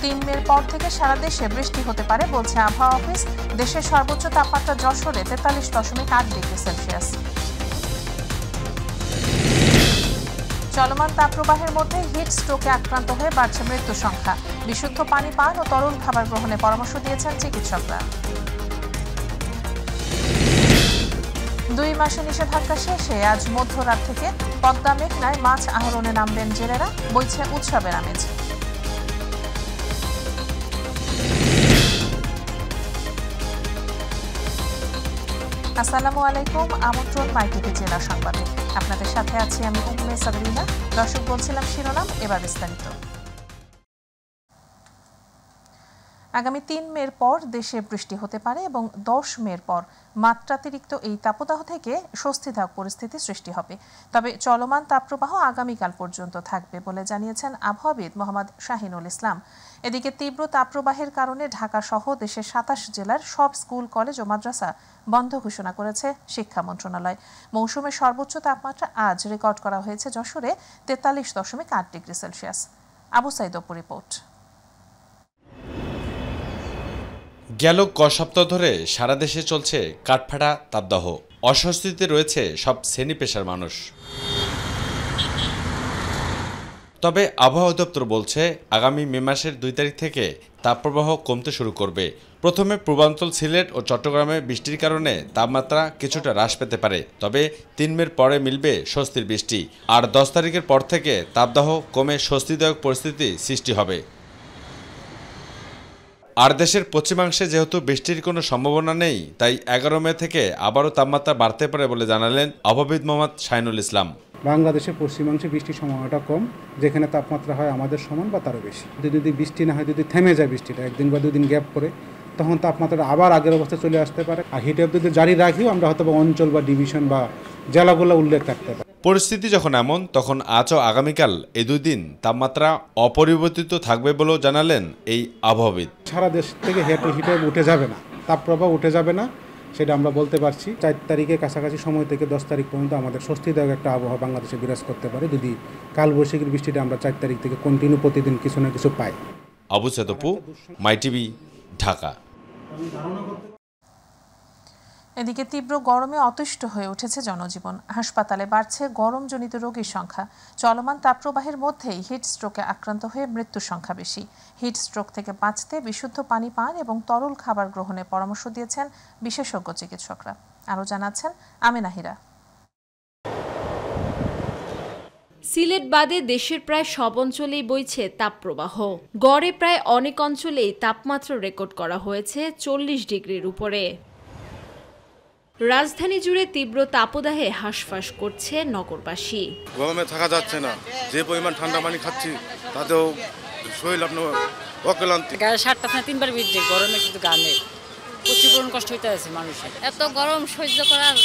3 মের পর থেকে সারা দেশে বৃষ্টি হতে পারে বলছে আবহাওয়া অফিস। দেশের সর্বোচ্চ তাপমাত্রা যশোরে 43.8 ডিগ্রি সেলসিয়াস। চলমান তাপপ্রবাহের মধ্যে হিট স্ট্রোকে আক্রান্ত হয়ে বাড়ছে মৃত্যু সংখ্যা। বিশুদ্ধ পানি পান ও তরল খাবার গ্রহণের পরামর্শ দিয়েছেন চিকিৎসকরা। 2 মাসে নিষেধাজ্ঞা শেষে আজ মধ্যরাত থেকে পদ্মা মেঘনায় মাছ আহরণে নামবেন জেলেরা, বইছে উৎসবের আমেজ। আসসালামু আলাইকুম, আমন্ত্রণ মাইটিভি জেলা সংবাদে। আপনাদের সাথে আছি আমি উম্মে সাবরিনা। দর্শক, বলছিলাম শিরোনাম, এবার বিস্তারিত। আগামী 3 মের পর দেশে বৃষ্টি হতে পারে এবং 10 মের পর মাত্রাতিরিক্ত এই তাপদাহ থেকে স্বস্তিদায়ক পরিস্থিতি সৃষ্টি হবে। তবে চলমান তাপপ্রবাহ আগামীকাল পর্যন্ত থাকবে বলে জানিয়েছেন আবহাওয়াবিদ মোহাম্মদ শাহিনুল ইসলাম। এদিকে তীব্র তাপপ্রবাহের কারণে ঢাকা সহ দেশের 27 জেলার সব স্কুল, কলেজ ও মাদ্রাসা বন্ধ ঘোষণা করেছে শিক্ষা মন্ত্রণালয়। মৌসুমের সর্বোচ্চ তাপমাত্রা আজ রেকর্ড করা হয়েছে যশোরে 43.8 degree Celsius. Abu Sayeed Apu report. গেল সপ্তাহ ধরে সারা দেশে চলছে কাঠফাটা তাপদাহ। অস্বস্তিতে রয়েছে সব শ্রেণী পেশার মানুষ। তবে আবহাওয়া দপ্তর বলছে আগামী মে মাসের 2 তারিখ থেকে তাপপ্রবাহ কমতে শুরু করবে। প্রথমে পূর্বাঞ্চল সিলেট ও চট্টগ্রামে বৃষ্টির কারণে তাপমাত্রা কিছুটা হ্রাস পেতে পারে। তবে 3 মের পরে মিলবে স্বস্তির বৃষ্টি। আর 10 তারিখের পর থেকে তাপদাহ কমে স্বস্তিদায়ক পরিস্থিতি সৃষ্টি হবে। আর দেশের পশ্চিমাংশে যেহেতু বৃষ্টির কোনো সম্ভাবনা নেই, তাই 11 মে থেকে আবারও তাপমাত্রা বাড়তে পারে বলে জানালেন আবহাওয়াবিদ মোহাম্মদ শাহিনুল ইসলাম। বাংলাদেশের পশ্চিমাংশে বৃষ্টির সম্ভাবনাটা কম, যেখানে তাপমাত্রা হয় আমাদের সমান বা তারও বেশি। যদি বৃষ্টি না হয়, যদি থেমে যায় বৃষ্টিটা 1 দিন বা 2 দিন গ্যাপ করে, তখন তাপমাত্রা আবার আগের অবস্থা চলে আসতে পারে। আর হিট ওয়েভ যদি জারি রাখিও আমরা হয়তো অঞ্চল বা ডিভিশন বা জেলাগুলো উল্লেখ থাকতে পারে। পরিস্থিতি যখন এমন, তখন আজ ও আগামীকাল এই 2 দিন তাপমাত্রা অপরিবর্তিত থাকবে বলেও জানালেন এই আবহাওয়াবিদ। সারা দেশ থেকে হিট ওয়েভ উঠে যাবে না, তাপপ্রবাহ উঠে যাবে না, সেটা আমরা বলতে পারছি। 4 তারিখে কাছাকাছি সময় থেকে 10 তারিখ পর্যন্ত আমাদের স্বস্তিদায়ক একটা আবহাওয়া বাংলাদেশে বিরাজ করতে পারে, যদি কালবৈশাখীর বৃষ্টিটা আমরা 4 তারিখ থেকে কন্টিনিউ প্রতিদিন কিছু না কিছু পাই। আবু সাইদ অপু, মাইটিভি, ঢাকা। এদিকে তীব্র গরমে অতিষ্ঠ হয়ে উঠেছে জনজীবন। হাসপাতালে বাড়ছে গরমজনিত রোগীর সংখ্যা। চলমান তাপপ্রবাহের মধ্যেই হিট স্ট্রোকে আক্রান্ত হয়ে মৃত্যুর সংখ্যা বেশি। হিট স্ট্রোক থেকে বাঁচতে বিশুদ্ধ পানি পান এবং তরল খাবার গ্রহণের পরামর্শ দিয়েছেন বিশেষজ্ঞ চিকিৎসকরা। আরও জানাচ্ছেন আমেনা হিরা। সিলেট বাদে দেশের প্রায় সব অঞ্চলেই বইছে তাপপ্রবাহ। গড়ে প্রায় অনেক অঞ্চলেই তাপমাত্রা রেকর্ড করা হয়েছে 40 ডিগ্রির উপরে। রাজধানী জুড়ে তীব্র তাপদাহে হাঁসফাঁস করছে নগরবাসী। গরমে থাকা যাচ্ছে না, যে পরিমাণ ঠান্ডা পানি খাচ্ছি তাতেও শরীর আপনার অক্লান্তি। গায়ে 3 বার ভিজছে গরমে, শুধু গানে প্রচুর কষ্ট হইতে আছে মানুষের। এত গরম সহ্য করার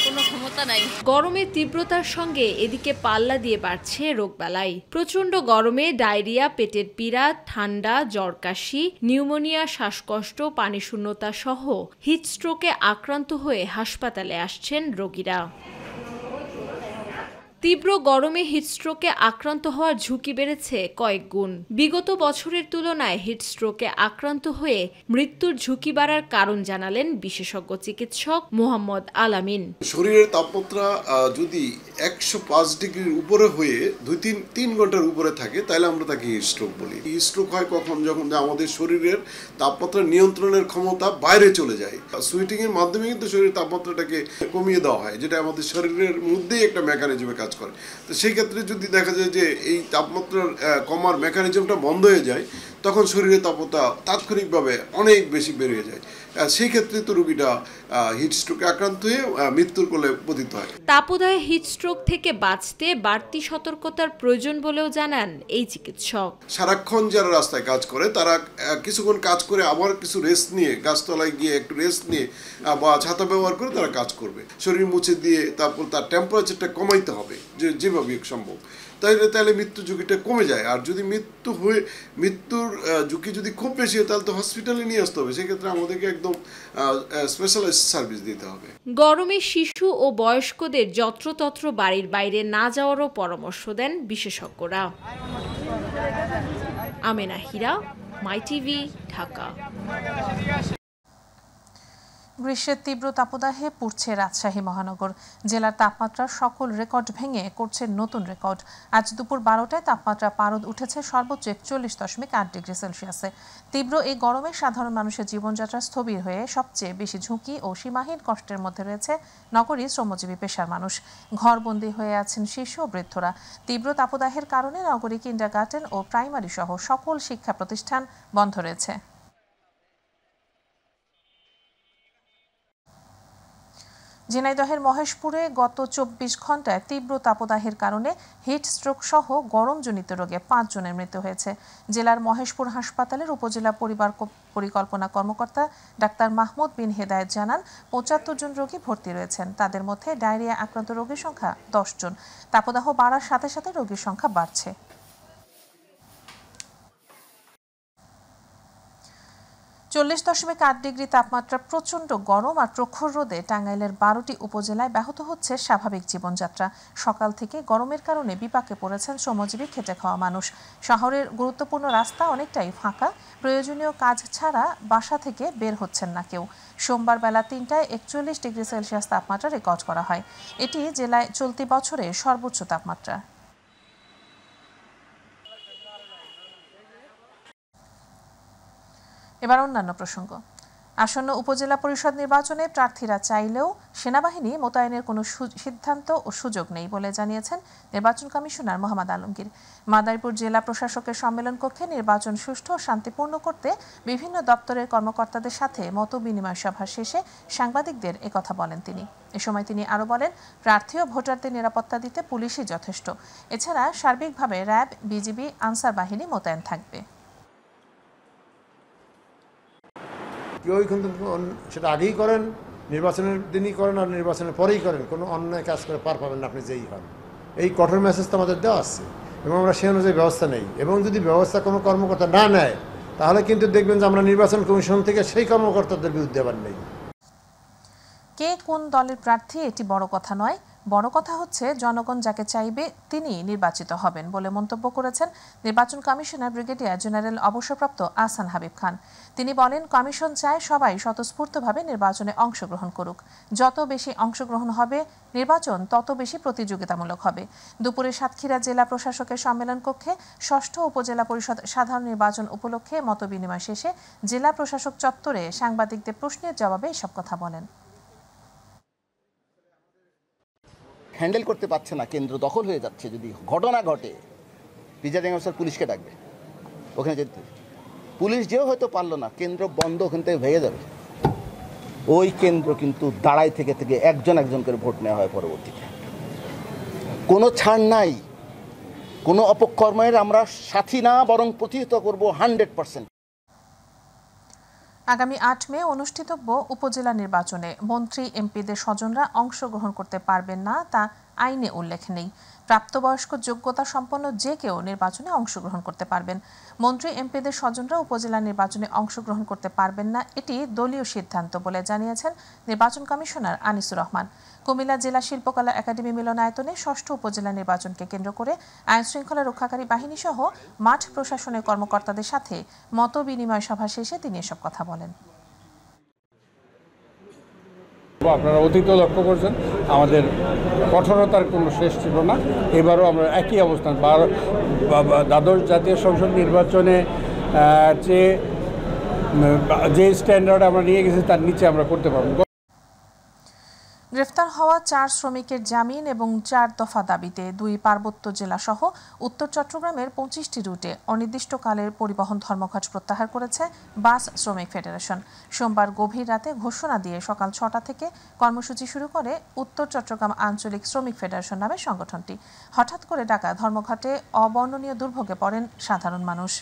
কোনো ক্ষমতা নাই। গরমের তীব্রতার সঙ্গে এদিকে পাল্লা দিয়ে বাড়ছে রোগবালাই। প্রচণ্ড গরমে ডায়রিয়া, পেটের পীড়া, ঠান্ডা, জ্বর, কাশি, নিউমোনিয়া, শ্বাসকষ্ট, পানিশূন্যতা সহ হিট স্ট্রোকে আক্রান্ত হয়ে হাসপাতালে আসছেন রোগীরা। তীব্র গরমে হিটস্ট্রোকে আক্রান্ত হওয়ার ঝুঁকি বেড়েছে কয়েক গুণ। বিগত বছরের তুলনায় হিটস্ট্রোকে আক্রান্ত হয়ে মৃত্যুর ঝুঁকি বাড়ার কারণ জানালেন বিশেষজ্ঞ চিকিৎসক মোহাম্মদ আলামিন। শরীরের তাপমাত্রা যদি 105 ডিগ্রির উপরে হয়ে 2-3 ঘন্টার উপরে থাকে, তাহলে আমরা তাকে হিটস্ট্রোক বলি। হিটস্ট্রোক হয় কখন? যখন আমাদের শরীরের তাপমাত্রা নিয়ন্ত্রণের ক্ষমতা বাইরে চলে যায়। সুইটিং এর মাধ্যমে কিন্তু শরীরের তাপমাত্রাটাকে কমিয়ে দেওয়া হয়, যেটা আমাদের শরীরের মধ্যেই একটা মেকানিজমে কাজ করে। তো সেই ক্ষেত্রে যদি দেখা যায় যে এই তাপমাত্রার কমার মেকানিজমটা বন্ধ হয়ে যায়, তখন শরীরের তাপমাত্রা তাৎক্ষণিকভাবে অনেক বেশি বেড়ে যায়। সেই ক্ষেত্রে তো রোগীটা হিটস্ট্রোকে আক্রান্ত হয়ে মৃত্যুর কোলে পতিত হয়। তাপদাহে হিটস্ট্রোক থেকে বাঁচতে বাড়তি সতর্কতার প্রয়োজন বলেও জানান এই চিকিৎসক। সারাক্ষণ যারা রাস্তায় কাজ করে, তারা কিছুক্ষণ কাজ করে আবার কিছু রেস্ট নিয়ে, গাছতলায় গিয়ে একটু রেস্ট নিয়ে বা ছাতা ব্যবহার করে তারা কাজ করবে। শরীর মুছে দিয়ে তারপর তার টেম্পারেচারটা কমাইতে হবে যেভাবে সম্ভব, তাহলে মৃত্যুর ঝুঁকিটা কমে যায়। আর যদি মৃত্যুর ঝুঁকি যদি খুব বেশি হয়, তাহলে তো হসপিটালে নিয়ে আসতে হবে। সেক্ষেত্রে আমাদেরকে একদম স্পেশালাইজড সার্ভিস দিতে হবে। গরমে শিশু ও বয়স্কদের যত্রতত্র বাড়ির বাইরে না যাওয়ারও পরামর্শ দেন বিশেষজ্ঞরা। আমেনা হিরা, মাইটিভি, ঢাকা। গ্রীষ্মের তীব্র তাপদাহে পুড়ছে রাজশাহী মহানগর। জেলার তাপমাত্রার সকল রেকর্ড ভেঙে করছে নতুন রেকর্ড। আজ দুপুর 12টায় তাপমাত্রা পারদ উঠেছে সর্বোচ্চ 41.8 ডিগ্রি সেলসিয়াসে। তীব্র এই গরমে সাধারণ মানুষের জীবনযাত্রা স্থবির হয়ে সবচেয়ে বেশি ঝুঁকি ও সীমাহীন কষ্টের মধ্যে রয়েছে নগরীর শ্রমজীবী পেশার মানুষ। ঘরবন্দি হয়ে আছেন শিশু ও বৃদ্ধরা। তীব্র তাপদাহের কারণে নগরী কিন্ডারগার্টেন ও প্রাইমারি সহ সকল শিক্ষা প্রতিষ্ঠান বন্ধ রয়েছে। ঝিনাইদহের মহেশপুরে গত 24 ঘন্টায় তীব্র তাপদাহের কারণে হিট স্ট্রোক সহ গরমজনিত রোগে 5 জনের মৃত্যু হয়েছে। জেলার মহেশপুর হাসপাতালের উপজেলা পরিবার পরিকল্পনা কর্মকর্তা ডাক্তার মাহমুদ বিন হেদায়েত জানান 75 জন রোগী ভর্তি রয়েছেন। তাদের মধ্যে ডায়রিয়া আক্রান্ত রোগীর সংখ্যা 10 জন। তাপদাহ বাড়ার সাথে সাথে রোগীর সংখ্যা বাড়ছে। (40.8 ডিগ্রি তাপমাত্রা, প্রচণ্ড গরম আর প্রখর রোদে টাঙ্গাইলের 12টি উপজেলায় ব্যাহত হচ্ছে স্বাভাবিক জীবনযাত্রা। সকাল থেকে গরমের কারণে বিপাকে পড়েছেন শ্রমজীবী খেটে খাওয়া মানুষ। শহরের গুরুত্বপূর্ণ রাস্তা অনেকটাই ফাঁকা। প্রয়োজনীয় কাজ ছাড়া বাসা থেকে বের হচ্ছেন না কেউ। সোমবার বেলা 3টায় 41 ডিগ্রি সেলসিয়াস তাপমাত্রা রেকর্ড করা হয়। এটি জেলায় চলতি বছরের সর্বোচ্চ তাপমাত্রা। এবার অন্যান্য প্রসঙ্গ। আসন্ন উপজেলা পরিষদ নির্বাচনে প্রার্থীরা চাইলেও সেনাবাহিনী মোতায়েনের কোনো সিদ্ধান্ত ও সুযোগ নেই বলে জানিয়েছেন নির্বাচন কমিশনার মোহাম্মদ আলমগীর। মাদারীপুর জেলা প্রশাসকের সম্মেলন কক্ষে নির্বাচন সুষ্ঠু ও শান্তিপূর্ণ করতে বিভিন্ন দপ্তরের কর্মকর্তাদের সাথে মতবিনিময় সভা শেষে সাংবাদিকদের একথা বলেন তিনি। এ সময় তিনি আরও বলেন, প্রার্থী ও ভোটারদের নিরাপত্তা দিতে পুলিশই যথেষ্ট। এছাড়া সার্বিকভাবে র্যাব, বিজিবি, আনসার বাহিনী মোতায়েন থাকবে। কেউ কিন্তু সেটা আগেই করেন, নির্বাচনের দিনই করেন আর নির্বাচনের পরেই করেন, কোনো অন্যায় কাজ করে পার পাবেন না আপনি যেই হন। এই কঠোর মেসেজ তো আমাদের দেওয়া আছে এবং আমরা সে অনুযায়ী ব্যবস্থা নেই। এবং যদি ব্যবস্থা কোনো কর্মকর্তা না নেয় তাহলে কিন্তু দেখবেন যে আমরা নির্বাচন কমিশন থেকে সেই কর্মকর্তাদের বিরুদ্ধে আবার নেই। কে কোন দলের প্রার্থী এটি বড় কথা নয়, বড় কথা হচ্ছে জনগণ যাকে চাইবে তিনি নির্বাচিত হবেন বলে মন্তব্য করেছেন নির্বাচন কমিশনার ব্রিগেডিয়ার জেনারেল অবসরপ্রাপ্ত আহসান হাবিব খান। তিনি বলেন, কমিশন চায় সবাই স্বতঃস্ফূর্তভাবে নির্বাচনে অংশগ্রহণ করুক। যত বেশি অংশগ্রহণ হবে নির্বাচন তত বেশি প্রতিযোগিতামূলক হবে। দুপুরে সাতক্ষীরা জেলা প্রশাসকের সম্মেলন কক্ষে ৬ষ্ঠ উপজেলা পরিষদ সাধারণ নির্বাচন উপলক্ষে মতবিনিময় শেষে জেলা প্রশাসক চত্বরে সাংবাদিকদের প্রশ্নের জবাবে এসব কথা বলেন। হ্যান্ডেল করতে পারছে না, কেন্দ্র দখল হয়ে যাচ্ছে। যদি ঘটনা ঘটে প্রিজাইডিং অফিসার পুলিশকে ডাকবে, ওখানে যেতে পুলিশ যেও হয়তো পারলো না, কেন্দ্র বন্ধ, ওখান থেকে ভেঙে যাবে। ওই কেন্দ্র কিন্তু দাঁড়াই থেকে থেকে একজন একজন করে ভোট নেওয়া হয় পরবর্তীতে। কোনো ছাড় নাই, কোনো অপকর্মের আমরা সাথী না, বরং প্রতিহত করব 100%। আগামী ৮ মে অনুষ্ঠিতব্য উপজেলা নির্বাচনে মন্ত্রী এমপিদের স্বজনরা অংশগ্রহণ করতে পারবেন না, তা আইনে উল্লেখ নেই। প্রাপ্তবয়স্ক যোগ্যতা সম্পন্ন যে কেউ নির্বাচনে অংশগ্রহণ করতে পারবেন। মন্ত্রী এমপিদের স্বজনরা উপজেলা নির্বাচনে অংশগ্রহণ করতে পারবেন না, এটি দলীয় সিদ্ধান্ত বলে জানিয়েছেন নির্বাচন কমিশনার আনিসুর রহমান। কুমিল্লা জেলা শিল্পকলা একাডেমি মিলনায়তনে ৬ষ্ঠ উপজেলা নির্বাচনকে কেন্দ্র করে আইনশৃঙ্খলা রক্ষাকারী বাহিনী সহ মাঠ প্রশাসনের কর্মকর্তাদের সাথে মতবিনিময় সভা শেষে তিনি এসব কথা বলেন। আপনারা অতীত লক্ষ্য করছেন, আমাদের কঠোরতার কোনো শেষ ছিল না। এবারও আমরা একই অবস্থান, দ্বাদশ জাতীয় সংসদ নির্বাচনে যে স্ট্যান্ডার্ড আমরা নিয়ে গেছি তার নিচে আমরা করতে পারব। গ্রেফতার হওয়া 4 শ্রমিকের জামিন এবং 4 দফা দাবিতে 2 পার্বত্য জেলা সহ উত্তর চট্টগ্রামের 25টি রুটে অনির্দিষ্টকালের পরিবহন ধর্মঘট প্রত্যাহার করেছে বাস শ্রমিক ফেডারেশন। সোমবার গভীর রাতে ঘোষণা দিয়ে সকাল 6টা থেকে কর্মসূচি শুরু করে উত্তর চট্টগ্রাম আঞ্চলিক শ্রমিক ফেডারেশন নামে সংগঠনটি। হঠাৎ করে ডাকা ধর্মঘটে অবর্ণনীয় দুর্ভোগে পড়েন সাধারণ মানুষ।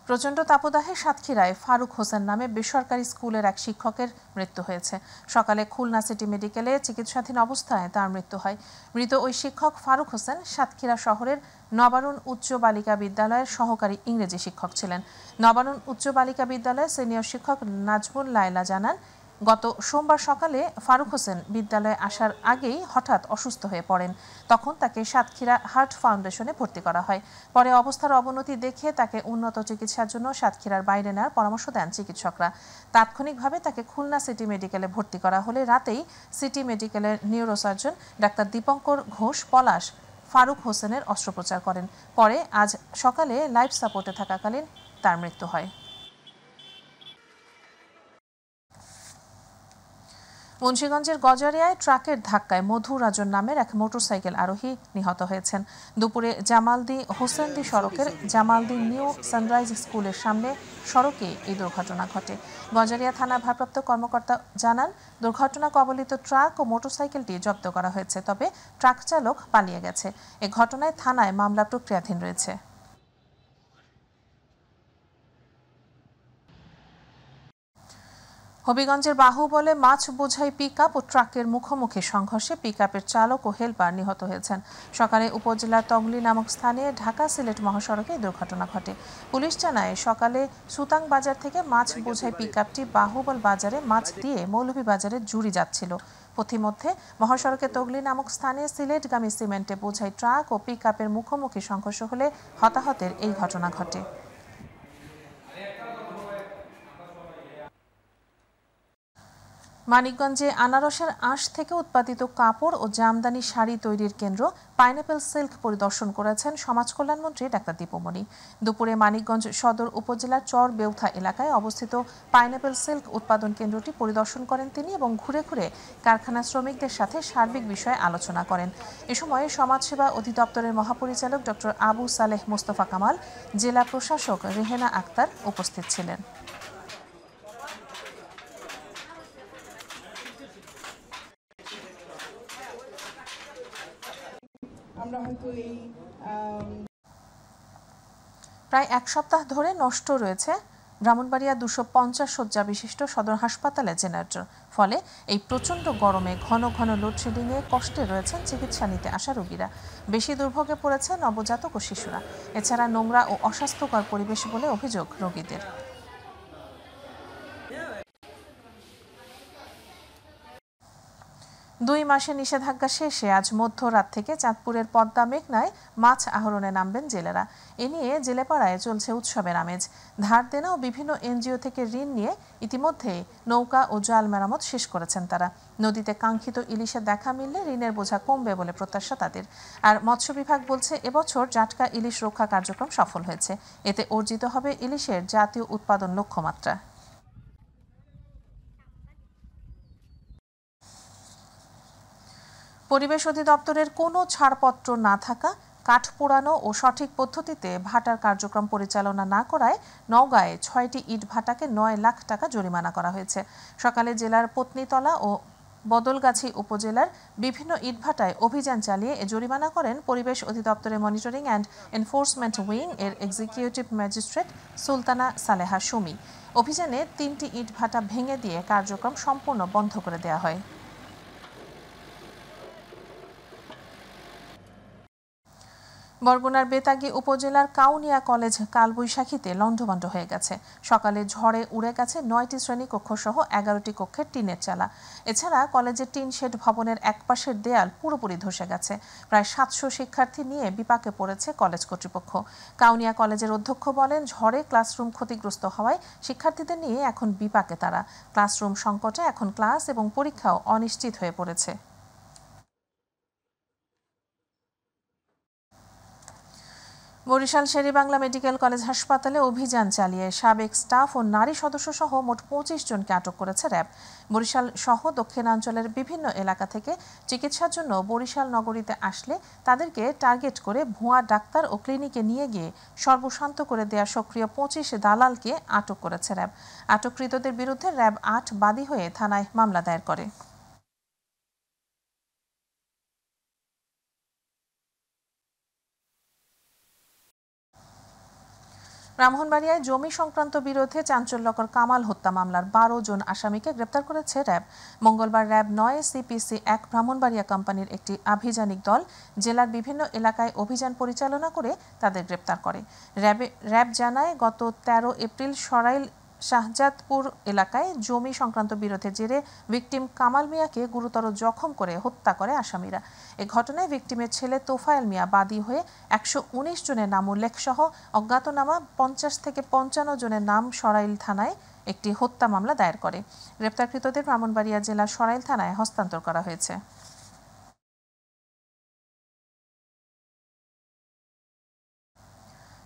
প্রচণ্ড তাপদাহে সাতক্ষীরায় ফারুক হোসেন নামে বেসরকারি স্কুলের এক শিক্ষকের মৃত্যু হয়েছে। সকালে খুলনা সিটি মেডিকেলে চিকিৎসাধীন অবস্থায় তার মৃত্যু হয়। মৃত ওই শিক্ষক ফারুক হোসেন সাতক্ষীরা শহরের নবারুণ উচ্চ বালিকা বিদ্যালয়ের সহকারী ইংরেজি শিক্ষক ছিলেন। নবারুণ উচ্চ বালিকা বিদ্যালয়ের সিনিয়র শিক্ষক নাজমুল লায়লা জানান, গত সোমবার সকালে ফারুক হোসেন বিদ্যালয়ে আসার আগেই হঠাৎ অসুস্থ হয়ে পড়েন। তখন তাকে সাতক্ষীরা হার্ট ফাউন্ডেশনে ভর্তি করা হয়। পরে অবস্থার অবনতি দেখে তাকে উন্নত চিকিৎসার জন্য সাতক্ষীরার বাইরে নেওয়ার পরামর্শ দেন চিকিৎসকরা। তাৎক্ষণিকভাবে তাকে খুলনা সিটি মেডিকেলে ভর্তি করা হলে রাতেই সিটি মেডিকেলের নিউরোসার্জন ডাক্তার দীপঙ্কর ঘোষ পলাশ ফারুক হোসেনের অস্ত্রোপচার করেন। পরে আজ সকালে লাইফ সাপোর্টে থাকাকালীন তার মৃত্যু হয়। মুন্সিগঞ্জের গজারিয়ায় ট্রাকের ধাক্কায় মধু রাজন নামের এক মোটরসাইকেল আরোহী নিহত হয়েছেন। দুপুরে জামালদি হোসেনদি সড়কের জামালদি নিউ সানরাইজ স্কুলের সামনে সড়কে এই দুর্ঘটনা ঘটে। গজারিয়া থানার ভারপ্রাপ্ত কর্মকর্তা জানান, দুর্ঘটনা কবলিত ট্রাক ও মোটরসাইকেলটি জব্দ করা হয়েছে, তবে ট্রাক চালক পালিয়ে গেছে। এ ঘটনায় থানায় মামলা প্রক্রিয়াধীন রয়েছে। হবিগঞ্জের বাহুবলে মাছ বোঝাই পিকআপ ও ট্রাকের মুখোমুখি সংঘর্ষে পিকআপের চালক ও হেলপার নিহত হয়েছেন। সকালে উপজেলার তগলি নামক স্থানে ঢাকা সিলেট মহাসড়কে দুর্ঘটনা ঘটে। পুলিশ জানায়, সকালে সুতাং বাজার থেকে মাছ বোঝাই পিকআপটি বাহুবল বাজারে মাছ দিয়ে মৌলভীবাজারে জুড়ি যাচ্ছিল। পথিমধ্যে মহাসড়কে তগলি নামক স্থানে সিলেটগামী সিমেন্টে বোঝাই ট্রাক ও পিকআপের মুখোমুখি সংঘর্ষ হলে হতাহতের এই ঘটনা ঘটে। মানিকগঞ্জে আনারসের আঁশ থেকে উৎপাদিত কাপড় ও জামদানি শাড়ি তৈরির কেন্দ্র পাইনঅ্যাপল সিল্ক পরিদর্শন করেছেন সমাজকল্যাণমন্ত্রী ডাক্তার দীপুমণি। দুপুরে মানিকগঞ্জ সদর উপজেলার চর বেউথা এলাকায় অবস্থিত পাইনঅ্যাপল সিল্ক উৎপাদন কেন্দ্রটি পরিদর্শন করেন তিনি এবং ঘুরে ঘুরে কারখানা শ্রমিকদের সাথে সার্বিক বিষয়ে আলোচনা করেন। এ সময় সমাজসেবা অধিদপ্তরের মহাপরিচালক ডক্টর আবু সালেহ মোস্তফা কামাল, জেলা প্রশাসক রেহেনা আক্তার উপস্থিত ছিলেন। প্রায় এক সপ্তাহ ধরে নষ্ট রয়েছে ব্রাহ্মণবাড়িয়া 250 শয্যা বিশিষ্ট সদর হাসপাতালে জেনারেটর। ফলে এই প্রচণ্ড গরমে ঘন ঘন লোডশেডিংয়ে কষ্টে রয়েছেন চিকিৎসা নিতে আসা রোগীরা। বেশি দুর্ভোগে পড়েছে নবজাতক ও শিশুরা। এছাড়া নোংরা ও অস্বাস্থ্যকর পরিবেশ বলে অভিযোগ রোগীদের। 2 মাসের নিষেধাজ্ঞা শেষে আজ মধ্যরাত থেকে চাঁদপুরের পদ্মা মেঘনায় মাছ আহরণে নামবেন জেলেরা। এ নিয়ে জেলেপাড়ায় চলছে উৎসবের আমেজ। ধার দেনা ও বিভিন্ন এনজিও থেকে ঋণ নিয়ে ইতিমধ্যে নৌকা ও জাল মেরামত শেষ করেছেন তারা। নদীতে কাঙ্ক্ষিত ইলিশের দেখা মিললে ঋণের বোঝা কমবে বলে প্রত্যাশা তাদের। আর মৎস্য বিভাগ বলছে, এবছর জাটকা ইলিশ রক্ষা কার্যক্রম সফল হয়েছে। এতে অর্জিত হবে ইলিশের জাতীয় উৎপাদন লক্ষ্যমাত্রা। পরিবেশ অধিদপ্তরের কোনো ছাড়পত্র না থাকা, কাঠ পোড়ানো ও সঠিক পদ্ধতিতে ভাটার কার্যক্রম পরিচালনা না করায় নওগাঁয় 6টি ইট ভাটাকে 9 লাখ টাকা জরিমানা করা হয়েছে। সকালে জেলার পত্নীতলা ও বদলগাছি উপজেলার বিভিন্ন ইটভাটায় অভিযান চালিয়ে এ জরিমানা করেন পরিবেশ অধিদপ্তরের মনিটরিং অ্যান্ড এনফোর্সমেন্ট উইং এর এক্সিকিউটিভ ম্যাজিস্ট্রেট সুলতানা সালেহা সুমি। অভিযানে 3টি ইটভাটা ভেঙে দিয়ে কার্যক্রম সম্পূর্ণ বন্ধ করে দেওয়া হয়। বরগুনার বেতাগী উপজেলার কাউনিয়া কলেজ কালবৈশাখীতে লণ্ডভণ্ড হয়ে গেছে। সকালে ঝড়ে উড়ে গেছে 9টি শ্রেণীকক্ষ সহ 11টি কক্ষের টিনের চালা। এছাড়া কলেজের টিন শেড ভবনের একপাশের দেয়াল পুরোপুরি ধসে গেছে। প্রায় 700 শিক্ষার্থী নিয়ে বিপাকে পড়েছে কলেজ কর্তৃপক্ষ। কাউনিয়া কলেজের অধ্যক্ষ বলেন, ঝড়ে ক্লাসরুম ক্ষতিগ্রস্ত হওয়ায় শিক্ষার্থীদের নিয়ে এখন বিপাকে তারা। ক্লাসরুম সংকটে এখন ক্লাস এবং পরীক্ষাও অনিশ্চিত হয়ে পড়েছে। বরিশাল শেরেবাংলা মেডিকেল কলেজ হাসপাতালে অভিযান চালিয়ে সাবেক স্টাফ ও নারী সদস্য সহ মোট 25 জনকে আটক করেছে র্যাব। বরিশাল সহ দক্ষিণাঞ্চলের বিভিন্ন এলাকা থেকে চিকিৎসার জন্য বরিশাল নগরীতে আসলে তাদেরকে টার্গেট করে ভুয়া ডাক্তার ও ক্লিনিকে নিয়ে গিয়ে সর্বশান্ত করে দেওয়া সক্রিয় 25 দালালকে আটক করেছে র্যাব। আটককৃতদের বিরুদ্ধে র্যাব 8 বাদী হয়ে থানায় মামলা দায়ের করে। ব্রাহ্মণবাড়িয়ায় জমি সংক্রান্ত বিরোধে চাঞ্চল্যকর কামাল হত্যা মামলার 12 জন আসামিকে গ্রেপ্তার করেছে র্যাব। মঙ্গলবার র্যাব 9 CPC 1 ব্রাহ্মণবাড়িয়া কোম্পানির একটি আভিযানিক দল জেলার বিভিন্ন এলাকায় অভিযান পরিচালনা করে তাদের গ্রেপ্তার করে। র্যাব জানায়, গত 13 এপ্রিল সরাইল শাহজাদপুর এলাকায় জমি সংক্রান্ত বিরোধের জেরে ভিকটিম কামাল মিয়াকে গুরুতর জখম করে হত্যা করে আসামিরা। এ ঘটনায় ভিকটিমের ছেলে তোফায়েল মিয়া বাদী হয়ে ১১৯ জনের নাম উল্লেখ সহ অজ্ঞাতনামা ৫০ থেকে ৫৫ জনের নাম সরাইল থানায় একটি হত্যা মামলা দায়ের করে। গ্রেপ্তারকৃতদের ব্রাহ্মণবাড়িয়া জেলার সরাইল থানায় হস্তান্তর করা হয়েছে।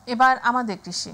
এবার আমাদের কৃষি।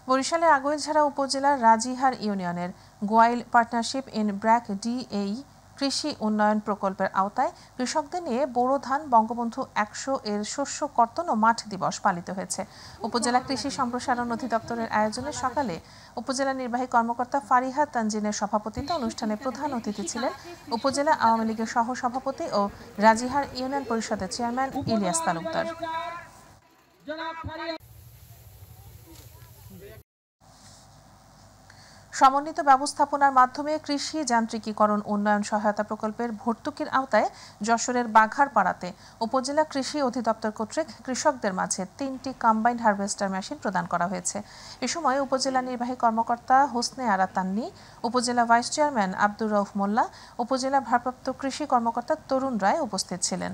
বরিশালের আগৈলঝাড়া উপজেলার রাজিহার ইউনিয়নের গোয়াইল পার্টনারশিপ ইন ব্র্যাক ডিএই কৃষি উন্নয়ন প্রকল্পের আওতায় কৃষকদের নিয়ে বোরো ধান বঙ্গবন্ধু ১০০ এর শস্য কর্তন ও মাঠ দিবস পালিত হয়েছে। উপজেলা কৃষি সম্প্রসারণ অধিদপ্তরের আয়োজনে সকালে উপজেলা নির্বাহী কর্মকর্তা ফারিহা তানজিনের সভাপতিত্বে অনুষ্ঠানে প্রধান অতিথি ছিলেন উপজেলা আওয়ামী লীগের সহ সভাপতি ও রাজিহার ইউনিয়ন পরিষদের চেয়ারম্যান ইলিয়াস তালুকদার। সমন্বিত ব্যবস্থাপনার মাধ্যমে কৃষি যান্ত্রিকীকরণ উন্নয়ন সহায়তা প্রকল্পের ভর্তুকির আওতায় যশোরের বাঘারপাড়াতে উপজেলা কৃষি অধিদপ্তর কর্তৃক কৃষকদের মাঝে ৩টি কম্বাইন্ড হারভেস্টার মেশিন প্রদান করা হয়েছে। এ সময় উপজেলা নির্বাহী কর্মকর্তা হোসনে আরা তান্নি, উপজেলা ভাইস চেয়ারম্যান আব্দুর রউফ মোল্লা, উপজেলা ভারপ্রাপ্ত কৃষি কর্মকর্তা তরুণ রায় উপস্থিত ছিলেন।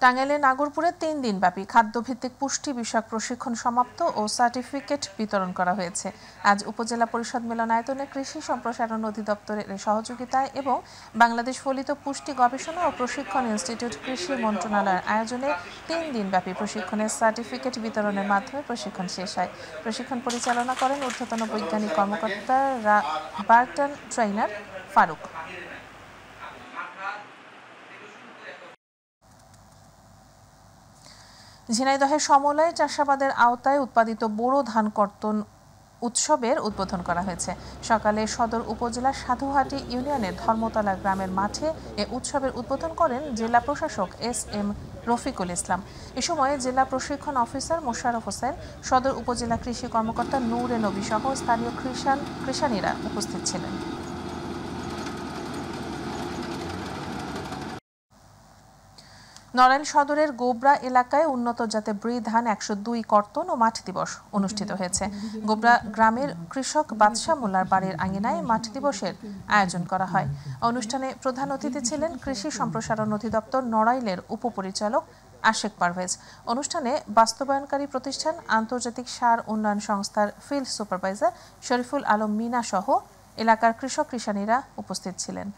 টাঙ্গাইলের নাগরপুরে ৩ দিনব্যাপী খাদ্যভিত্তিক পুষ্টি বিষয়ক প্রশিক্ষণ সমাপ্ত ও সার্টিফিকেট বিতরণ করা হয়েছে। আজ উপজেলা পরিষদ মিলনায়তনে কৃষি সম্প্রসারণ অধিদপ্তরের সহযোগিতায় এবং বাংলাদেশ ফলিত পুষ্টি গবেষণা ও প্রশিক্ষণ ইনস্টিটিউট কৃষি মন্ত্রণালয়ের আয়োজনে ৩ দিনব্যাপী প্রশিক্ষণের সার্টিফিকেট বিতরণের মাধ্যমে প্রশিক্ষণ শেষ হয়। প্রশিক্ষণ পরিচালনা করেন ঊর্ধ্বতন বৈজ্ঞানিক কর্মকর্তা বার্টন ট্রেইনার ফারুক। ঝিনাইদহের সমলয় চাষাবাদের আওতায় উৎপাদিত বোরো ধান কর্তন উৎসবের উদ্বোধন করা হয়েছে। সকালে সদর উপজেলার সাধুহাটি ইউনিয়নের ধর্মতলা গ্রামের মাঠে এ উৎসবের উদ্বোধন করেন জেলা প্রশাসক এস.এম. রফিকুল ইসলাম। এ সময় জেলা প্রশিক্ষণ অফিসার মোশাররফ হোসেন, সদর উপজেলা কৃষি কর্মকর্তা নূরে নবী সহ স্থানীয় কৃষানীরা উপস্থিত ছিলেন। নড়াইল সদরের গোবরা এলাকায় উন্নত জাতের ব্রি ধান ১০২ কর্তন ও মাঠ দিবস অনুষ্ঠিত হয়েছে। গোবরা গ্রামের কৃষক বাদশাহ মোল্লার বাড়ির আঙিনায় মাঠ দিবসের আয়োজন করা হয়। অনুষ্ঠানে প্রধান অতিথি ছিলেন কৃষি সম্প্রসারণ অধিদপ্তর নড়াইলের উপপরিচালক আশেক পারভেজ। অনুষ্ঠানে বাস্তবায়নকারী প্রতিষ্ঠান আন্তর্জাতিক সার উন্নয়ন সংস্থার ফিল্ড সুপারভাইজার শরীফুল আলম মিনা সহ এলাকার কৃষক কৃষানীরা উপস্থিত ছিলেন।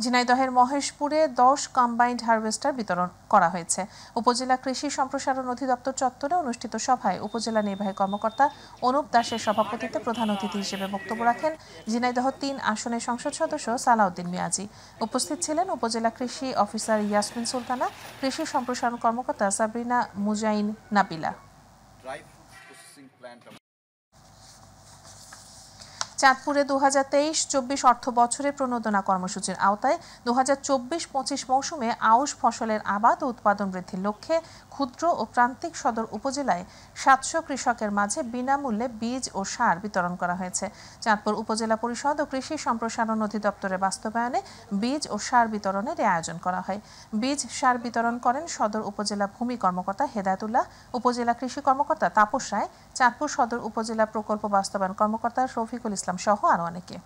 ঝিনাইদহের মহেশপুরে ১০ কম্বাইন্ড হারভেস্টার বিতরণ করা হয়েছে। উপজেলা কৃষি সম্প্রসারণ অধিদপ্তর চত্বরে অনুষ্ঠিত সভায় উপজেলা নির্বাহী কর্মকর্তা অনুপ দাসের সভাপতিত্বে প্রধান অতিথি হিসেবে বক্তব্য রাখেন ঝিনাইদহ ৩ আসনের সংসদ সদস্য সালাউদ্দিন মিয়াজি। উপস্থিত ছিলেন উপজেলা কৃষি অফিসার ইয়াসমিন সুলতানা, কৃষি সম্প্রসারণ কর্মকর্তা সাবরিনা মুজাইন নাবিলা। চাঁদপুরে ২০২৩-২৪ অর্থ বছরের প্রণোদনা কর্মসূচির আওতায় ২০২৪-২৫ মৌসুমে আউশ ফসলের আবাদ ও উৎপাদন বৃদ্ধির লক্ষ্যে ক্ষুদ্র ও প্রান্তিক সদর উপজেলায় ৭০০ কৃষকের মাঝে বিনামূল্যে বীজ ও সার বিতরণ করা হয়েছে। চাঁদপুর উপজেলা পরিষদ ও কৃষি সম্প্রসারণ অধিদপ্তরের বাস্তবায়নে বীজ ও সার বিতরণের আয়োজন করা হয়। বীজ সার বিতরণ করেন সদর উপজেলা ভূমি কর্মকর্তা হেদায়েতুল্লাহ, উপজেলা কৃষি কর্মকর্তা তাপস রায়, চাঁদপুর সদর উপজেলা প্রকল্প বাস্তবায়ন কর্মকর্তা রফিকুল ইসলাম সহ আরো অনেকে।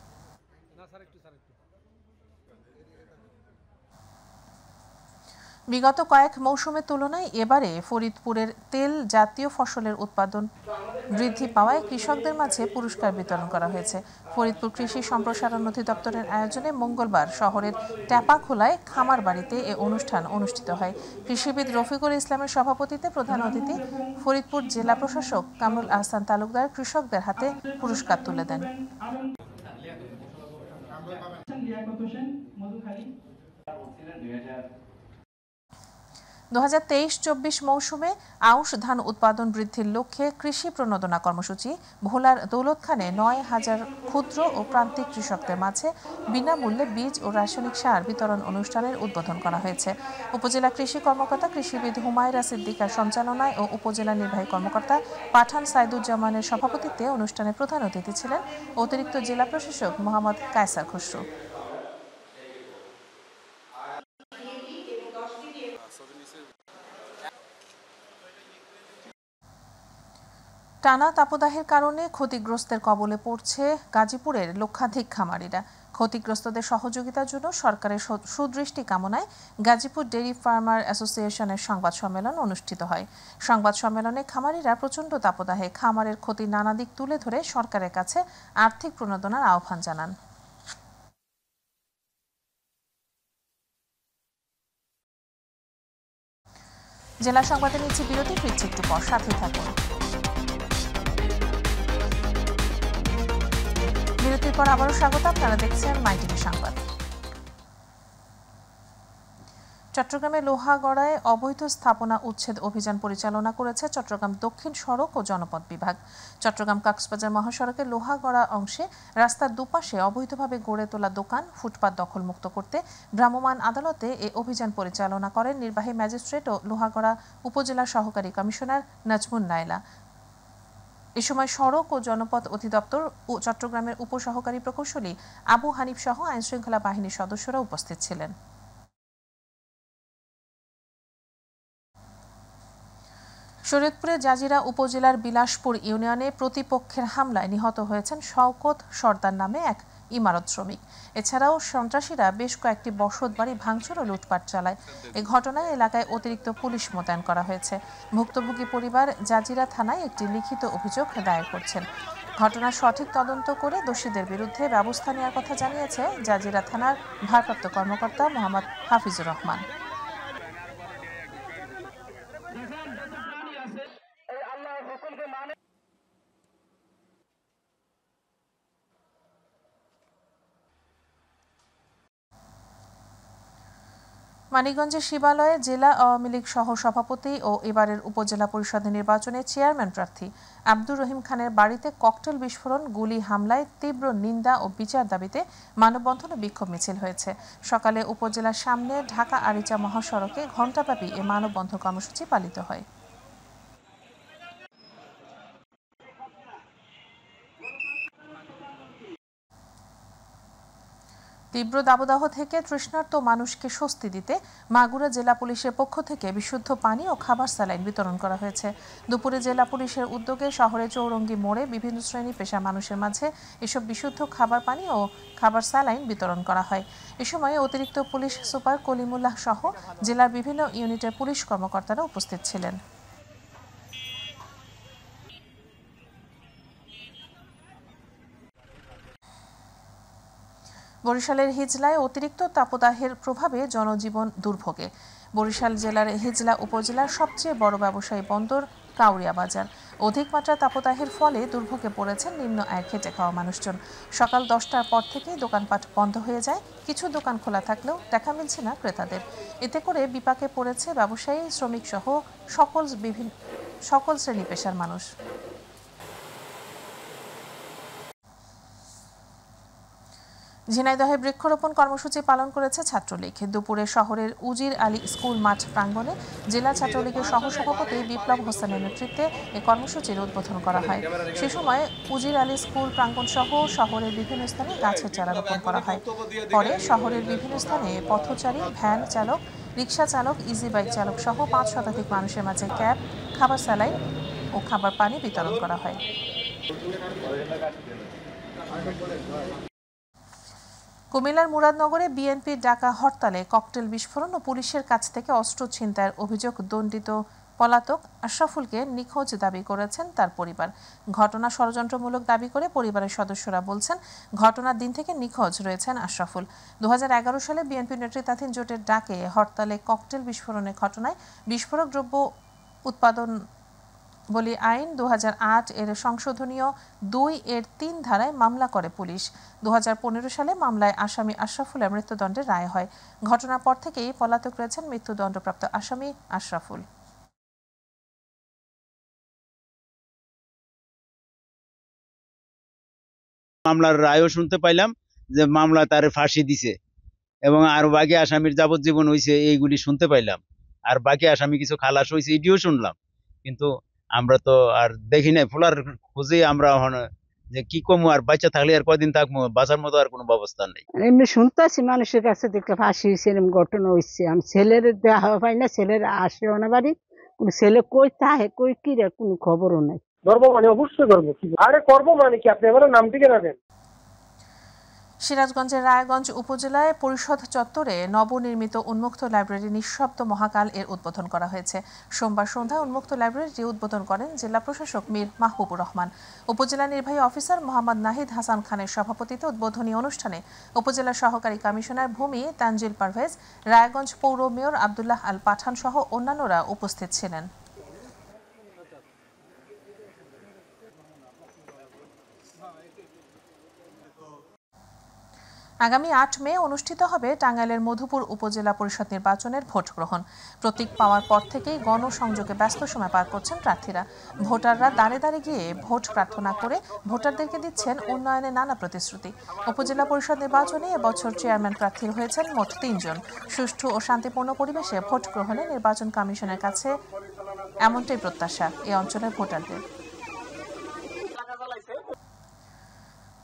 বিগত কয়েক মৌসুমের তুলনায় এবারে ফরিদপুরের তেল জাতীয় ফসলের উৎপাদন বৃদ্ধি পাওয়ায় কৃষকদের মাঝে পুরস্কার বিতরণ করা হয়েছে। ফরিদপুর কৃষি সম্প্রসারণ অধিদপ্তরের আয়োজনে মঙ্গলবার শহরের ট্যাপাখোলায় খামার বাড়িতে এ অনুষ্ঠান অনুষ্ঠিত হয়। কৃষিবিদ রফিকুল ইসলামের সভাপতিত্বে প্রধান অতিথি ফরিদপুর জেলা প্রশাসক কামরুল আহসান তালুকদার কৃষকদের হাতে পুরস্কার তুলে দেন। 2023-24 মৌসুমে আউশ ধান উৎপাদন বৃদ্ধির লক্ষ্যে কৃষি প্রণোদনা কর্মসূচি ভোলার দৌলতখানে 9,000 ক্ষুদ্র ও প্রান্তিক কৃষকদের মাঝে বিনামূল্যে বীজ ও রাসায়নিক সার বিতরণ অনুষ্ঠানের উদ্বোধন করা হয়েছে। উপজেলা কৃষি কর্মকর্তা কৃষিবিদ হুমায়রা সিদ্দিকার সঞ্চালনায় ও উপজেলা নির্বাহী কর্মকর্তা পাঠান সাইদুজ্জামানের সভাপতিত্বে অনুষ্ঠানে প্রধান অতিথি ছিলেন অতিরিক্ত জেলা প্রশাসক মোহাম্মদ কায়সার খসরু। টানা তাপদাহের কারণে ক্ষতিগ্রস্তের কবলে পড়ছে গাজীপুরের লক্ষাধিক খামারিরা। ক্ষতিগ্রস্তদের সহযোগিতার জন্য সরকারের সুদৃষ্টি কামনায় গাজীপুর ডেইরি ফার্মার অ্যাসোসিয়েশনের সংবাদ সম্মেলন অনুষ্ঠিত হয়। সংবাদ সম্মেলনে খামারিরা প্রচণ্ড তাপদাহে খামারের ক্ষতির নানা দিক তুলে ধরে সরকারের কাছে আর্থিক প্রণোদনার আহ্বান জানান। জেলা সংবাদে নিচ্ছে বিরতি, ফিরছে একটু পর, সাথে থাকুন। বিরতির পর আবারও স্বাগত, আপনারা দেখছেন মাই টিভি সংবাদ। চট্টগ্রামে লোহাগড়ায় অবৈধ স্থাপনা উচ্ছেদ অভিযান পরিচালনা করেছে চট্টগ্রাম দক্ষিণ সড়ক ও জনপথ বিভাগ। চট্টগ্রাম কক্সবাজার মহাসড়কের লোহাগড়া অংশে রাস্তার দুপাশে অবৈধভাবে গড়ে তোলা দোকান, ফুটপাত দখলমুক্ত করতে ভ্রাম্যমাণ আদালতে এ অভিযান পরিচালনা করেন নির্বাহী ম্যাজিস্ট্রেট ও লোহাগড়া উপজেলা সহকারী কমিশনার নাজমুন নাইলা। এ সময় সড়ক ও জনপথ অধিদপ্তর ও চট্টগ্রামের উপসহকারী প্রকৌশলী আবু হানিফ সহ আইনশৃঙ্খলা বাহিনীর সদস্যরা উপস্থিত ছিলেন। শরীয়তপুরের জাজিরা উপজেলার বিলাসপুর ইউনিয়নে প্রতিপক্ষের হামলায় নিহত হয়েছেন শওকত সর্দার নামে এক ইমারত শ্রমিক। এছাড়াও সন্ত্রাসীরা বেশ কয়েকটি বসতবাড়ি ভাঙচুর ও লুটপাট চালায়। এ ঘটনায় এলাকায় অতিরিক্ত পুলিশ মোতায়েন করা হয়েছে। ভুক্তভোগী পরিবার জাজিরা থানায় একটি লিখিত অভিযোগ দায়ের করছেন। ঘটনার সঠিক তদন্ত করে দোষীদের বিরুদ্ধে ব্যবস্থা নেওয়ার কথা জানিয়েছে জাজিরা থানার ভারপ্রাপ্ত কর্মকর্তা মোহাম্মদ হাফিজুর রহমান। মানিকগঞ্জের শিবালয়ে জেলা আওয়ামী লীগ সহ সভাপতি ও এবারের উপজেলা পরিষদ নির্বাচনে চেয়ারম্যান প্রার্থী আব্দুর রহিম খানের বাড়িতে ককটেল বিস্ফোরণ, গুলি হামলায় তীব্র নিন্দা ও বিচার দাবিতে মানববন্ধন ও বিক্ষোভ মিছিল হয়েছে। সকালে উপজেলার সামনে ঢাকা আরিচা মহাসড়কে ঘণ্টাব্যাপী এ মানববন্ধন কর্মসূচি পালিত হয়। তীব্র দাবদাহ থেকে তৃষ্ণার্ত মানুষকে স্বস্তি দিতে মাগুরা জেলা পুলিশের পক্ষ থেকে বিশুদ্ধ পানি ও খাবার স্যালাইন বিতরণ করা হয়েছে। দুপুরে জেলা পুলিশের উদ্যোগে শহরে চৌরঙ্গি মোড়ে বিভিন্ন শ্রেণী পেশা মানুষের মাঝে এসব বিশুদ্ধ খাবার পানি ও খাবার স্যালাইন বিতরণ করা হয়। এ সময় অতিরিক্ত পুলিশ সুপার কলিমুল্লাহ সহ জেলার বিভিন্ন ইউনিটের পুলিশ কর্মকর্তারা উপস্থিত ছিলেন। বরিশালের হিজলায় অতিরিক্ত তাপদাহের প্রভাবে জনজীবন দুর্ভোগে। বরিশাল জেলার হিজলা উপজেলার সবচেয়ে বড় ব্যবসায়ী বন্দর কাউরিয়া বাজার। অধিক মাত্রা তাপদাহের ফলে দুর্ভোগে পড়েছেন নিম্ন আয়ের খেটে খাওয়া মানুষজন। সকাল 10টার পর থেকেই দোকানপাট বন্ধ হয়ে যায়। কিছু দোকান খোলা থাকলেও দেখা মিলছে না ক্রেতাদের। এতে করে বিপাকে পড়েছে ব্যবসায়ী, শ্রমিক সহ সকল শ্রেণী পেশার মানুষ। ঝিনাইদহে বৃক্ষরোপণ কর্মসূচি পালন করেছে ছাত্রলীগ। দুপুরে শহরের উজির আলী স্কুল মাঠ প্রাঙ্গণে জেলা ছাত্রলীগের সহসভাপতি বিপ্লব হোসেনের নেতৃত্বে এই কর্মসূচির উদ্বোধন করা হয়। সে সময় উজির আলী স্কুল প্রাঙ্গণ সহ শহরের বিভিন্ন স্থানে গাছের চারা রোপণ করা হয়। পরে শহরের বিভিন্ন স্থানে পথচারী, ভ্যান চালক, রিকশা চালক, ইজি বাইক চালক সহ 5 শতাধিক মানুষের মাঝে ক্যাব, খাবার স্যালাইন ও খাবার পানি বিতরণ করা হয়। কুমিল্লার মুরাদনগরে বিএনপির ডাকা হরতালে ককটেল বিস্ফোরণ ও পুলিশের কাছ থেকে অস্ত্র ছিনতাইয়ের অভিযোগ দণ্ডিত পলাতক আশরাফুলকে নিখোঁজ দাবি করেছেন তার পরিবার। ঘটনা ষড়যন্ত্রমূলক দাবি করে পরিবারের সদস্যরা বলছেন, ঘটনার দিন থেকে নিখোঁজ রয়েছেন আশরাফুল। 2011 সালে বিএনপি নেতৃত্বাধীন জোটের ডাকে হরতালে ককটেল বিস্ফোরণের ঘটনায় বিস্ফোরক দ্রব্য উৎপাদন বলি আইন 2008 এর সংশোধনীয় 2 এর 3 ধারায় মামলা করে পুলিশ। 2015 সালে মামলায় আসামি আশরাফুলের মৃত্যুদণ্ডের রায় হয়। ঘটনার পর থেকেই পলাতক রয়েছেন মৃত্যুদণ্ডপ্রাপ্ত আসামি আশরাফুল। মামলার রায়ও শুনতে পাইলাম যে মামলা তার ফাঁসি দিছে এবং আর বাকি আসামির যাবজ্জীবন হয়েছে, এইগুলি শুনতে পাইলাম। আর বাকি আসামি কিছু খালাস হয়েছে, এটিও শুনলাম। কিন্তু আমরা তো আর দেখি নাই, ফুলার খুঁজে আমরা যে কি কমু, আর বাচ্চা থাকলে আর কয়দিন থাকবো, বাঁচার মতো আর কোনো ব্যবস্থা নেই। এমনি শুনতেছি মানুষের কাছে দেখলে ফাঁসি হয়েছে, এরকম ঘটনা হয়েছে। আমি ছেলের দেওয়া পাই না, ছেলের আসেও না বাড়ি, কোনো ছেলে কই তাহে কই কি রে কোনো খবরও নাই। ধরবো মানে অবশ্যই ধরবো, আরে করবো মানে কি, আপনি আমার নাম থেকে রাখেন। সিরাজগঞ্জের রায়গঞ্জ উপজেলায় পরিষদ চত্বরে নবনির্মিত উন্মুক্ত লাইব্রেরি নিঃশব্দ মহাকাল এর উদ্বোধন করা হয়েছে। সোমবার সন্ধ্যায় উন্মুক্ত লাইব্রেরিটি উদ্বোধন করেন জেলা প্রশাসক মীর মাহবুবুর রহমান। উপজেলা নির্বাহী অফিসার মোহাম্মদ নাহিদ হাসান খানের সভাপতিত্বে উদ্বোধনী অনুষ্ঠানে উপজেলা সহকারী কমিশনার ভূমি তানজিল পারভেজ, রায়গঞ্জ পৌর মেয়র আব্দুল্লাহ আল পাঠান সহ অন্যান্যরা উপস্থিত ছিলেন। আগামী 8 মে অনুষ্ঠিত হবে টাঙ্গাইলের মধুপুর উপজেলা পরিষদ নির্বাচনের ভোট গ্রহণ। প্রতীক পাওয়ার পর থেকেই গণসংযোগে ব্যস্ত সময় পার করছেন প্রার্থীরা। ভোটাররা দাঁড়ে দাঁড়ে গিয়ে ভোট প্রার্থনা করে ভোটারদেরকে দিচ্ছেন উন্নয়নের নানা প্রতিশ্রুতি। উপজেলা পরিষদ নির্বাচনে এবছর চেয়ারম্যান প্রার্থী হয়েছেন মোট 3 জন। সুষ্ঠু ও শান্তিপূর্ণ পরিবেশে ভোট গ্রহণে নির্বাচন কমিশনের কাছে এমনটাই প্রত্যাশা এই অঞ্চলের ভোটারদের।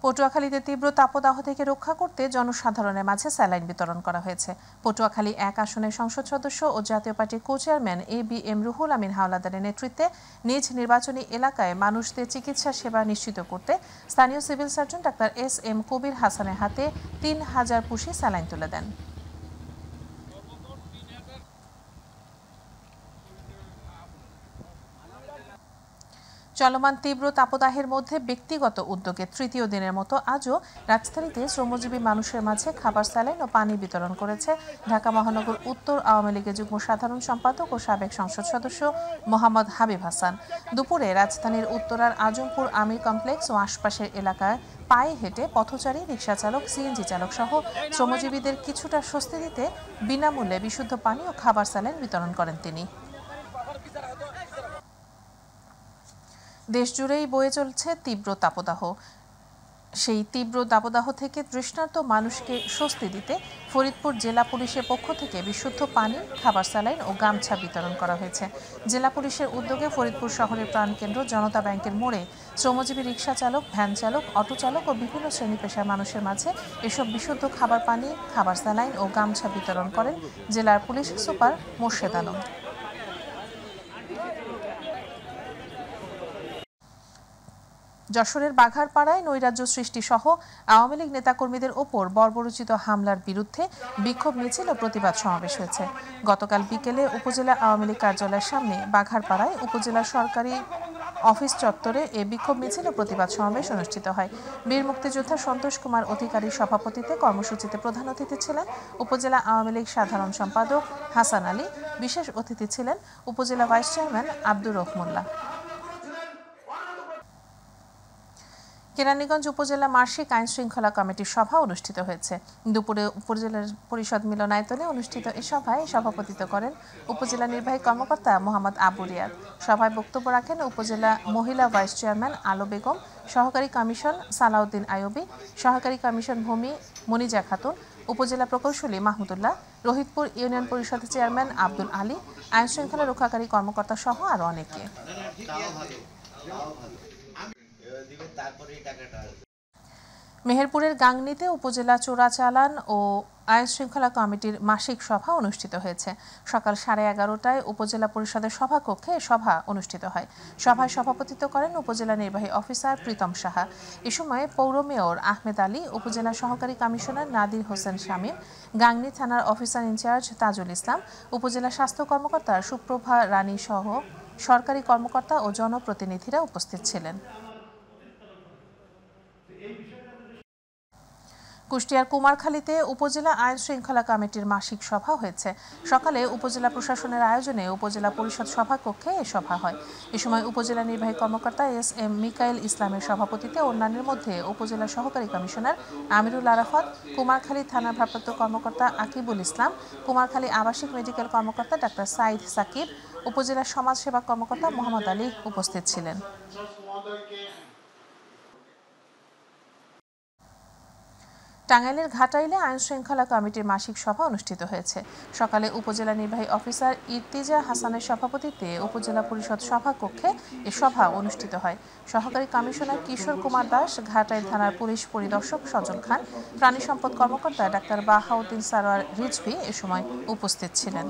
পটুয়াখালীতে তীব্র তাপদাহ থেকে রক্ষা করতে জনসাধারণের মাঝে স্যালাইন বিতরণ করা হয়েছে। পটুয়াখালী 1 আসনের সংসদ সদস্য ও জাতীয় পার্টির co chairman ABM Ruhul Amin হাওলাদারের নেতৃত্বে নিজ নির্বাচনী এলাকায় মানুষদের চিকিৎসা সেবা নিশ্চিত করতে স্থানীয় সিভিল সার্জন ডাক্তার SM কবির হাসানের হাতে 3000 পুশি স্যালাইন তুলে দেন। চলমান তীব্র তাপদাহের মধ্যে ব্যক্তিগত উদ্যোগে তৃতীয় দিনের মতো আজও রাজধানীতে শ্রমজীবী মানুষের মাঝে খাবার স্যালাইন ও পানি বিতরণ করেছে ঢাকা মহানগর উত্তর আওয়ামী লীগের যুগ্ম সাধারণ সম্পাদক ও সাবেক সংসদ সদস্য মোহাম্মদ হাবিব হাসান। দুপুরে রাজধানীর উত্তরার আজমপুর আমির কমপ্লেক্স ও আশপাশের এলাকায় পায়ে হেঁটে পথচারী, রিকশা চালক, CNG চালক সহ শ্রমজীবীদের কিছুটা স্বস্তি দিতে বিনামূল্যে বিশুদ্ধ পানি ও খাবার স্যালাইন বিতরণ করেন তিনি। দেশজুড়েই বয়ে চলছে তীব্র তাপদাহ। সেই তীব্র দাবদাহ থেকে তৃষ্ণার্ত মানুষকে স্বস্তি দিতে ফরিদপুর জেলা পুলিশের পক্ষ থেকে বিশুদ্ধ পানি, খাবার স্যালাইন ও গামছা বিতরণ করা হয়েছে। জেলা পুলিশের উদ্যোগে ফরিদপুর শহরের প্রাণকেন্দ্র জনতা ব্যাংকের মোড়ে শ্রমজীবী রিকশা চালক, ভ্যান চালক, অটো চালক ও বিভিন্ন শ্রেণী পেশার মানুষের মাঝে এসব বিশুদ্ধ খাবার পানি, খাবার স্যালাইন ও গামছা বিতরণ করেন জেলার পুলিশ সুপার মোর্শেদ আলম। যশোরের বাঘারপাড়ায় নৈরাজ্য সৃষ্টি সহ আওয়ামী লীগ নেতাকর্মীদের ওপর বর্বরোচিত হামলার বিরুদ্ধে বিক্ষোভ মিছিল ও প্রতিবাদ সমাবেশ হয়েছে। গতকাল বিকেলে উপজেলা আওয়ামী লীগ কার্যালয়ের সামনে বাঘারপাড়ায় উপজেলা সরকারি অফিস চত্বরে এ বিক্ষোভ মিছিল ও প্রতিবাদ সমাবেশ অনুষ্ঠিত হয়। বীর মুক্তিযোদ্ধা সন্তোষ কুমার অধিকারীর সভাপতিত্বে কর্মসূচিতে প্রধান অতিথি ছিলেন উপজেলা আওয়ামী লীগ সাধারণ সম্পাদক হাসান আলী। বিশেষ অতিথি ছিলেন উপজেলা ভাইস চেয়ারম্যান আব্দুর রহমুল্লাহ। কেরানীগঞ্জ উপজেলা মাসিক আইন শৃঙ্খলা কমিটির সভা অনুষ্ঠিত হয়েছে। দুপুরে উপজেলা পরিষদ মিলনায়তনে অনুষ্ঠিত এই সভায় সভাপতিত্ব করেন উপজেলা নির্বাহী কর্মকর্তা মোহাম্মদ আবু রিয়াদ। সভায় বক্তব্য রাখেন উপজেলা মহিলা ভাইস চেয়ারম্যান আলো বেগম, সহকারী কমিশন সালাউদ্দিন আইয়ুবী, সহকারী কমিশন ভূমি মনিজা খাতুন, উপজেলা প্রকৌশলী মাহমুদুল্লাহ, রোহিতপুর ইউনিয়ন পরিষদ চেয়ারম্যান আব্দুল আলী, আইন শৃঙ্খলা রক্ষাকারী কর্মকর্তা সহ আরও অনেকে। মেহেরপুরের গাংনীতে উপজেলা চোরাচালান ও আইন শৃঙ্খলা কমিটির মাসিক সভা অনুষ্ঠিত হয়েছে। সকাল 11:30টায় উপজেলা পরিষদের সভাকক্ষে সভা অনুষ্ঠিত হয়। সভায় সভাপতিত্ব করেন উপজেলা নির্বাহী অফিসার প্রীতম সাহা। এ সময় পৌর মেয়র আহমেদ আলী, উপজেলা সহকারী কমিশনার নাদির হোসেন শামীম, গাংনী থানার অফিসার ইনচার্জ তাজুল ইসলাম, উপজেলা স্বাস্থ্য কর্মকর্তা সুপ্রভা রানী সহ সরকারি কর্মকর্তা ও জনপ্রতিনিধিরা উপস্থিত ছিলেন। কুষ্টিয়ার কুমারখালীতে উপজেলা আইন শৃঙ্খলা কমিটির মাসিক সভা হয়েছে। সকালে উপজেলা প্রশাসনের আয়োজনে উপজেলা পরিষদ সভা কক্ষে এ সভা হয়। এ সময় উপজেলা নির্বাহী কর্মকর্তা এস.এম. মিকাইল ইসলামের সভাপতিত্বে অন্যান্যের মধ্যে উপজেলা সহকারী কমিশনার আমিরুল আরাফাত, কুমারখালী থানার ভারপ্রাপ্ত কর্মকর্তা আকিবুল ইসলাম, কুমারখালী আবাসিক মেডিকেল কর্মকর্তা ডাক্তার সাইদ সাকিব, উপজেলা সমাজ সেবা কর্মকর্তা মোহাম্মদ আলী উপস্থিত ছিলেন। টাঙ্গাইলের ঘাটাইলে আইন শৃঙ্খলা কমিটির মাসিক সভা অনুষ্ঠিত হয়েছে। সকালে উপজেলা নির্বাহী অফিসার ইর্তিজা হাসানের সভাপতিত্বে উপজেলা পরিষদ সভা কক্ষে এ সভা অনুষ্ঠিত হয়। সহকারী কমিশনার কিশোর কুমার দাস, ঘাটাইল থানার পুলিশ পরিদর্শক সজল খান, প্রাণী সম্পদ কর্মকর্তা ডাক্তার বাহাউদ্দিন সারোয়ার রিজভী এ সময় উপস্থিত ছিলেন।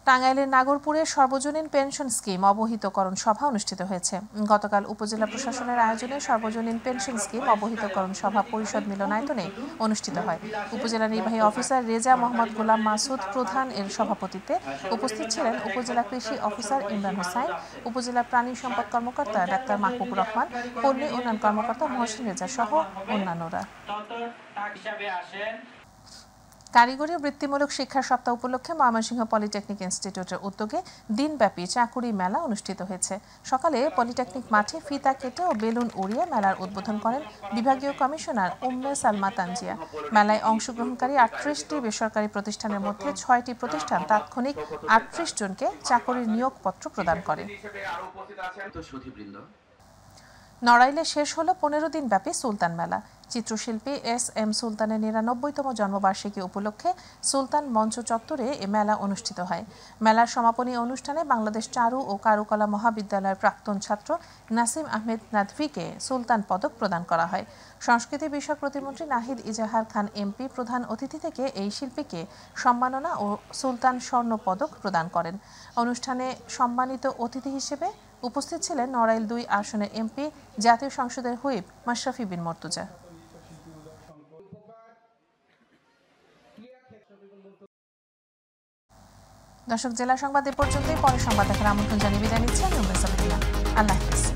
টাঙ্গাইলের নাগরপুরে সর্বজনীন পেনশন স্কিম অবহিতকরণ সভা অনুষ্ঠিত হয়েছে। গতকাল উপজেলা প্রশাসনের আয়োজনে সর্বজনীন পেনশন স্কিম অবহিতকরণ সভা পরিষদ মিলনায়তনে অনুষ্ঠিত হয়। উপজেলা নির্বাহী অফিসার রেজা মোহাম্মদ গোলাম মাসুদ প্রধান এর সভাপতিত্বে উপস্থিত ছিলেন উপজেলা কৃষি অফিসার ইমরান হোসাইন, উপজেলা প্রাণী সম্পদ কর্মকর্তা ডাক্তার মাহবুবুর রহমান, পল্লী উন্নয়ন কর্মকর্তা মহসিন রেজা সহ অন্যান্যরা। কারিগরি বৃত্তিমূলক শিক্ষা সপ্তাহ উপলক্ষে ময়মনসিংহ পলিটেকনিক ইনস্টিটিউটের উদ্যোগে দিনব্যাপী চাকুরি মেলা অনুষ্ঠিত হয়েছে। সকালে পলিটেকনিক মাঠে ফিতা কেটে ও বেলুন উড়িয়ে মেলার উদ্বোধন করেন বিভাগীয় কমিশনার উম্মে সালমা তানজিয়া। মেলায় অংশগ্রহণকারী 38টি বেসরকারি প্রতিষ্ঠানের মধ্যে 6টি প্রতিষ্ঠান তাৎক্ষণিক 38 জনকে চাকরির নিয়োগপত্র প্রদান করে। নড়াইলে শেষ হলো 15 দিন ব্যাপী সুলতান মেলা। চিত্রশিল্পী এস.এম. সুলতানের 99তম জন্মবার্ষিকী উপলক্ষে সুলতান মঞ্চ চত্বরে এ মেলা অনুষ্ঠিত হয়। মেলার সমাপনী অনুষ্ঠানে বাংলাদেশ চারু ও কারুকলা মহাবিদ্যালয়ের প্রাক্তন ছাত্র নাসিম আহমেদ নাদভিকে সুলতান পদক প্রদান করা হয়। সংস্কৃতি বিষয়ক প্রতিমন্ত্রী নাহিদ ইজাহার খান এমপি প্রধান অতিথি থেকে এই শিল্পীকে সম্মাননা ও সুলতান স্বর্ণ পদক প্রদান করেন। অনুষ্ঠানে সম্মানিত অতিথি হিসেবে উপস্থিত ছিলেন নড়াইল 2 আসনের এমপি জাতীয় সংসদের হুইপ মাশরাফি বিন মর্তুজা। দর্শক, জেলা সংবাদ এ পর্যন্তই। পরের সংবাদ দেখার আমন্ত্রণ জানিয়ে বিদায় নিচ্ছি আমি। আল্লাহ হাফেজ।